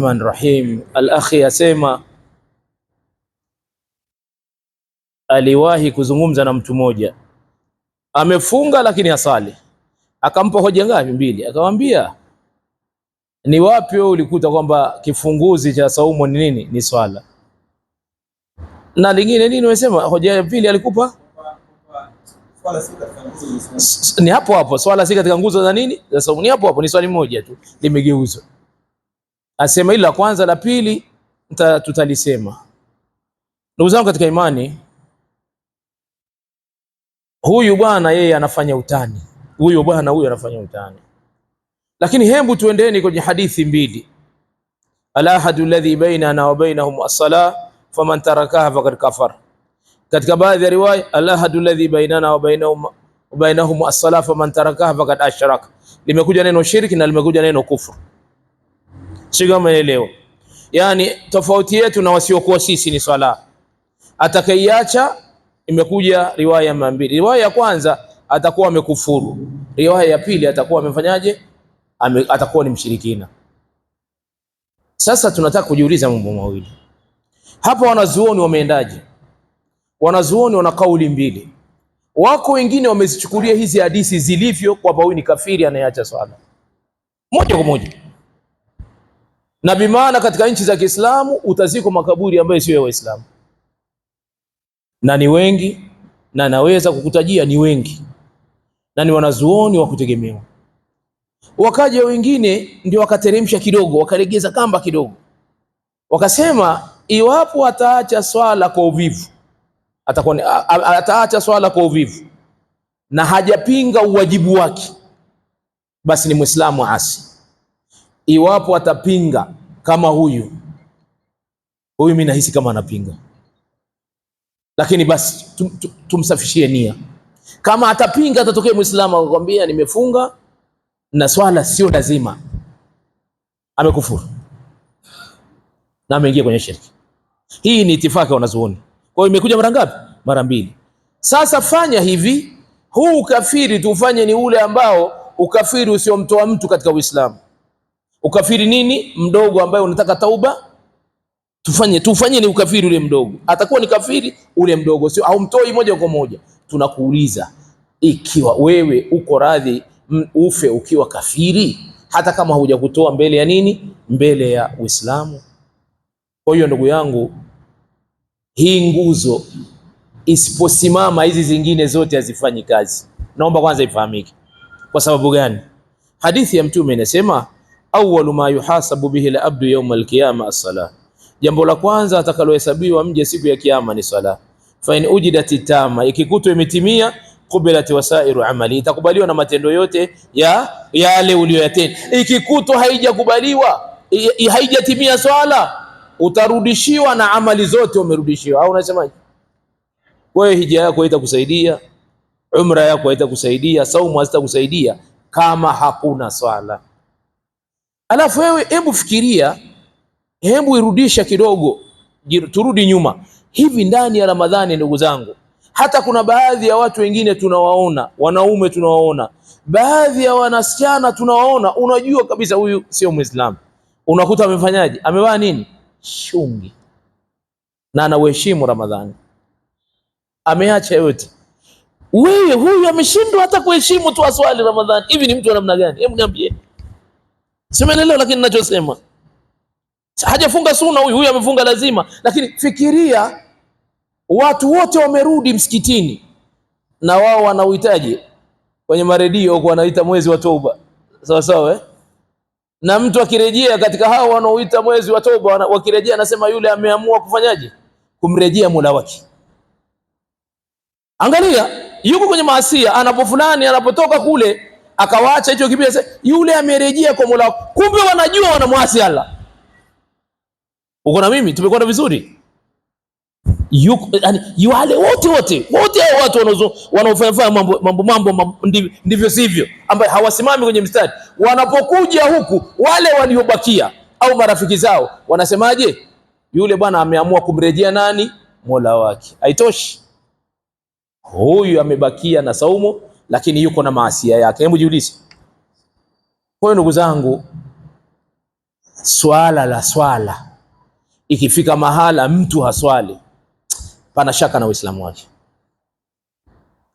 Rahim. Al-akhi yasema aliwahi kuzungumza na mtu mmoja amefunga lakini asali, akampa hoja ngapi? Mbili. Akamwambia, ni wapi wewe ulikuta kwamba kifunguzi cha saumu ni nini? Ni swala. Na lingine nini umesema? Hoja ya pili alikupa ni hapo hapo, swala si katika nguzo za nini za saumu, ni hapo hapo, ni swali moja tu limegeuzwa. Asema hili la kwanza, la pili tutalisema. Ndugu zangu katika imani, huyu bwana yeye anafanya utani, huyu anafanya utani. Lakini hebu tuendeni kwenye hadithi mbili. Al-ahadu alladhi bainana wa bainahum as-salah faman tarakaha faqad kafar. Katika baadhi ya riwaya, al-ahadu alladhi bainana wa bainahum as-salah faman tarakaha faqad ashraka. Limekuja neno shirki na limekuja neno kufru. Sio kama leo. Yani tofauti yetu na wasiokuwa sisi ni swala. Atakayeacha, imekuja riwaya mbili. Riwaya ya kwanza atakuwa amekufuru. Riwaya ya pili atakuwa amefanyaje? Atakuwa ni mshirikina. Sasa tunataka kujiuliza mambo mawili. Hapa wanazuoni wameendaje? Wanazuoni wana kauli mbili. Wako wengine wamezichukulia hizi hadithi zilivyo kwamba huyu ni kafiri anayeacha swala. Moja kwa moja. Na bimaana katika nchi za Kiislamu utaziko makaburi ambayo sio ya Waislamu. Na ni wengi, na naweza kukutajia ni wengi. Na ni wanazuoni wa kutegemewa. Wakaja wengine ndio wakateremsha kidogo, wakalegeza kamba kidogo. Wakasema iwapo ataacha swala kwa uvivu, ataacha swala kwa uvivu na hajapinga uwajibu wake, basi ni Muislamu asi. Iwapo atapinga kama huyu mimi nahisi kama anapinga, lakini basi tumsafishie nia. Kama atapinga, atatokea Muislamu akwambia nimefunga na swala sio lazima, amekufuru na ameingia kwenye shirki. Hii ni itifaki ya wanazuoni. Kwa hiyo imekuja mara ngapi? Mara mbili. Sasa fanya hivi, huu ukafiri tufanye ni ule ambao ukafiri usiomtoa mtu katika Uislamu. Ukafiri nini? Mdogo, ambaye unataka tauba. Tufanye ni ukafiri ule mdogo. Atakuwa ni kafiri ule mdogo, sio haumtoi moja kwa moja. Tunakuuliza, ikiwa wewe uko radhi ufe ukiwa kafiri, hata kama hujakutoa mbele ya nini? Mbele ya Uislamu. Kwa hiyo ndugu yangu, hii nguzo isiposimama, hizi zingine zote hazifanyi kazi. Naomba kwanza ifahamike. Kwa sababu gani? Hadithi ya Mtume inasema, awwalu ma yuhasabu bihi al-abdu yawm al-qiyamah as-salah. Jambo la kwanza atakalohesabiwa mje siku ya kiyama ni sala. Fa in ujidat tama, ikikutwa imetimia, qubilat wasairu amali, itakubaliwa na matendo yote ya yale uliyoyatenda. Ikikutwa haijakubaliwa, haijatimia swala, utarudishiwa na amali zote umerudishiwa. Au unasemaje? Wewe hija yako haitakusaidia, umra yako haitakusaidia, saumu hazitakusaidia kama hakuna swala. Alafu wewe hebu fikiria, hebu irudisha kidogo, turudi nyuma. Hivi ndani ya Ramadhani ndugu zangu, hata kuna baadhi ya watu wengine tunawaona, wanaume tunawaona, baadhi ya wanasichana tunawaona, unajua kabisa huyu sio Muislamu. Unakuta amefanyaje? Amevaa nini? Shungi. Na anaheshimu Ramadhani. Ameacha yote. Wewe huyu ameshindwa hata kuheshimu tu aswali Ramadhani. Hivi ni mtu wa namna gani? Hebu niambie. Simenelewa lakini ninachosema. Hajafunga sunna huyu amefunga lazima. Lakini fikiria, watu wote wamerudi msikitini na wao wanauhitaji kwenye maredio kwa wanaita mwezi wa toba. Sawa sawa Na mtu akirejea katika hao wanaoita mwezi wa toba, wakirejea anasema yule ameamua kufanyaje? Kumrejea Mola wake. Angalia, yuko kwenye maasiya, fulani anapotoka kule akawaacha hicho kibia, yule amerejea kwa Mola. Kumbe wanajua wanamwasi Allah. Uko na mimi, tumekwenda vizuri. Yani wale wote hao watu wanaofanya mambo ndivyo sivyo, ambaye hawasimami kwenye mstari, wanapokuja huku wale waliobakia au marafiki zao wanasemaje? Yule bwana ameamua kumrejea nani? Mola wake. Haitoshi, huyu amebakia na saumu lakini yuko na maasiya yake. Hebu jiulize. Kwa hiyo ndugu zangu, swala la swala ikifika mahala mtu haswali, pana shaka na Uislamu wake.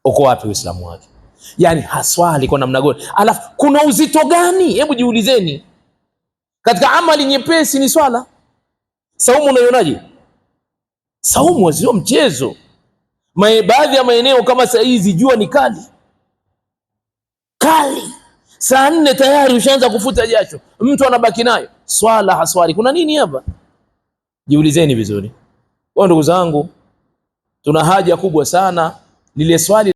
Uko wapi Uislamu wake? Yani haswali kwa namna gani? Alafu kuna uzito gani? Hebu jiulizeni. Katika amali nyepesi ni swala. Saumu unaionaje? Saumu sio mchezo. Baadhi ya maeneo kama saa hizi jua ni kali saa 4 tayari ushaanza kufuta jasho, mtu anabaki nayo. Swala haswali, kuna nini hapa? Jiulizeni vizuri. Kwa ndugu zangu, tuna haja kubwa sana lile swali